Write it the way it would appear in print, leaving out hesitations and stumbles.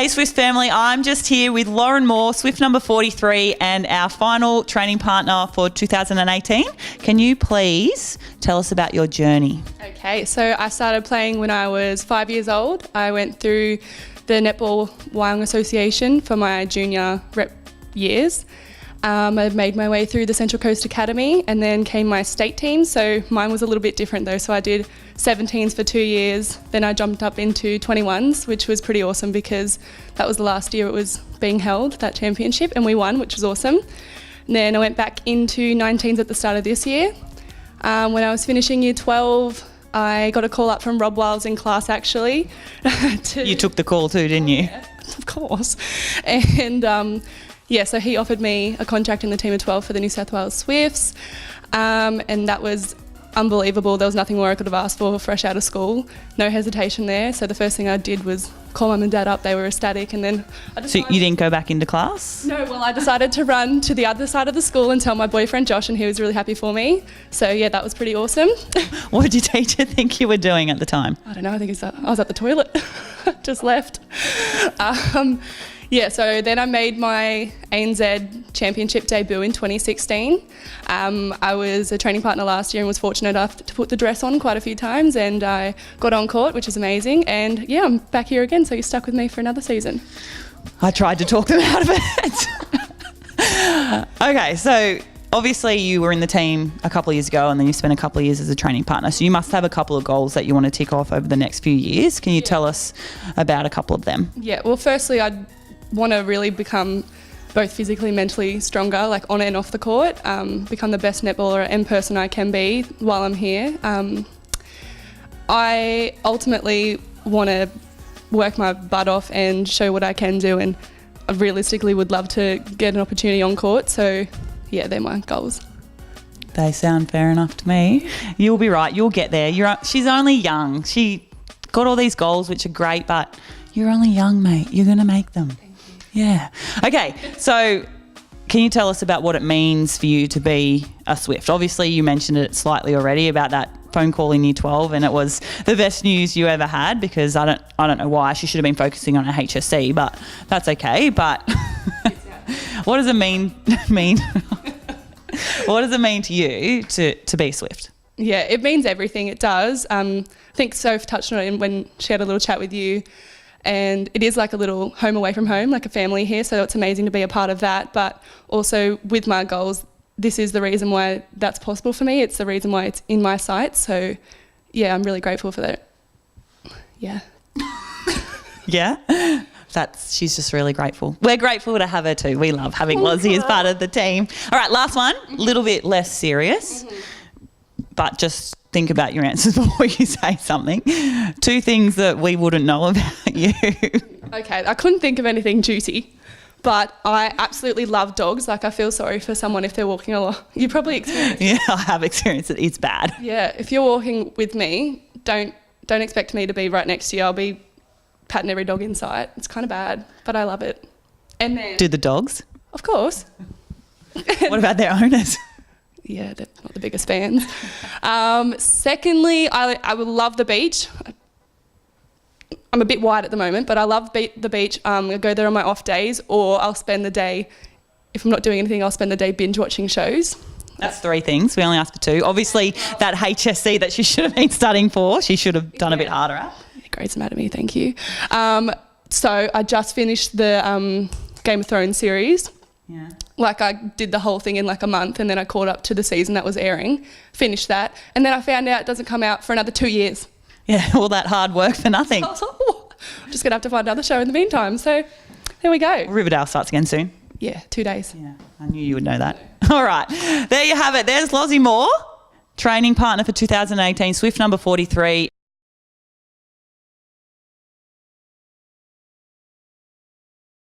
Hey Swift family, I'm just here with Lauren Moore, Swift number 43 and our final training partner for 2018. Can you please tell us about your journey? Okay, so I started playing when I was 5 years old. I went through the Netball Wyong Association for my junior rep years. I made my way through the Central Coast Academy and then came my state team. So mine was a little bit different though. So I did 17s for 2 years. Then I jumped up into 21s, which was pretty awesome because that was the last year it was being held, that championship, and we won, which was awesome. And then I went back into 19s at the start of this year. When I was finishing year 12, I got a call up from Rob Wiles in class actually. You took the call too, didn't you? Yeah, of course. And yeah, so he offered me a contract in the team of 12 for the New South Wales Swifts, and that was unbelievable. There was nothing more I could have asked for fresh out of school. No hesitation there. So the first thing I did was call mum and dad up. They were ecstatic, and then I decided... So you didn't go back into class? No, well, I decided to run to the other side of the school and tell my boyfriend Josh, and he was really happy for me. So yeah, that was pretty awesome. What did your teacher think you were doing at the time? I don't know. I think I was at the toilet. Just left. Yeah, so then I made my ANZ Championship debut in 2016. I was a training partner last year and was fortunate enough to put the dress on quite a few times, and I got on court, which is amazing. And yeah, I'm back here again, so you're stuck with me for another season. I tried to talk them out of it. Okay, so obviously you were in the team a couple of years ago and then you spent a couple of years as a training partner. So you must have a couple of goals that you want to tick off over the next few years. Can you tell us about a couple of them? Yeah, well, firstly, I want to really become both physically and mentally stronger, like on and off the court, become the best netballer and person I can be while I'm here. I ultimately want to work my butt off and show what I can do, and I realistically would love to get an opportunity on court. So yeah, they're my goals. They sound fair enough to me. You'll be right, you'll get there. She's only young. She got all these goals, which are great, but you're only young, mate. You're going to make them. Yeah. Okay, so can you tell us about what it means for you to be a Swift? Obviously, you mentioned it slightly already about that phone call in year 12, and it was the best news you ever had, because I don't know why. She should have been focusing on her HSC, but that's okay. But what does it mean? What does it mean to you to be Swift? Yeah, it means everything. It does. I think Soph touched on it when she had a little chat with you. And it is like a little home away from home, like a family here, so it's amazing to be a part of that. But also with my goals, this is the reason why that's possible for me. It's the reason why it's in my sights. So yeah, I'm really grateful for that. Yeah. Yeah? She's just really grateful. We're grateful to have her too. We love having Lozzie as part of the team. All right, last one, a little bit less serious, but just think about your answers before you say something. 2 things that we wouldn't know about you. Okay, I couldn't think of anything juicy, but I absolutely love dogs. Like, I feel sorry for someone if they're walking along. You probably experienced it. Yeah, I have experienced it. It's bad. Yeah, if you're walking with me, don't expect me to be right next to you. I'll be patting every dog in sight. It's kind of bad, but I love it. And then... Do the dogs? Of course. What about their owners? Yeah, they're not the biggest fans. Secondly, I would love the beach. I'm a bit wide at the moment, but I love the beach. I go there on my off days, or I'll spend the day, if I'm not doing anything, I'll spend the day binge watching shows. That's 3 things. We only asked for 2. Obviously, that HSC that she should have been studying for, she should have done a bit harder at. Grey's Anatomy, thank you. So I just finished the Game of Thrones series. Yeah. Like, I did the whole thing in like a month, and then I caught up to the season that was airing, finished that, and then I found out it doesn't come out for another 2 years. Yeah, all that hard work for nothing. I'm just going to have to find another show in the meantime. So there we go. Riverdale starts again soon. Yeah, 2 days. Yeah, I knew you would know that. All right, there you have it. There's Lozzie Moore, training partner for 2018, Swift number 43.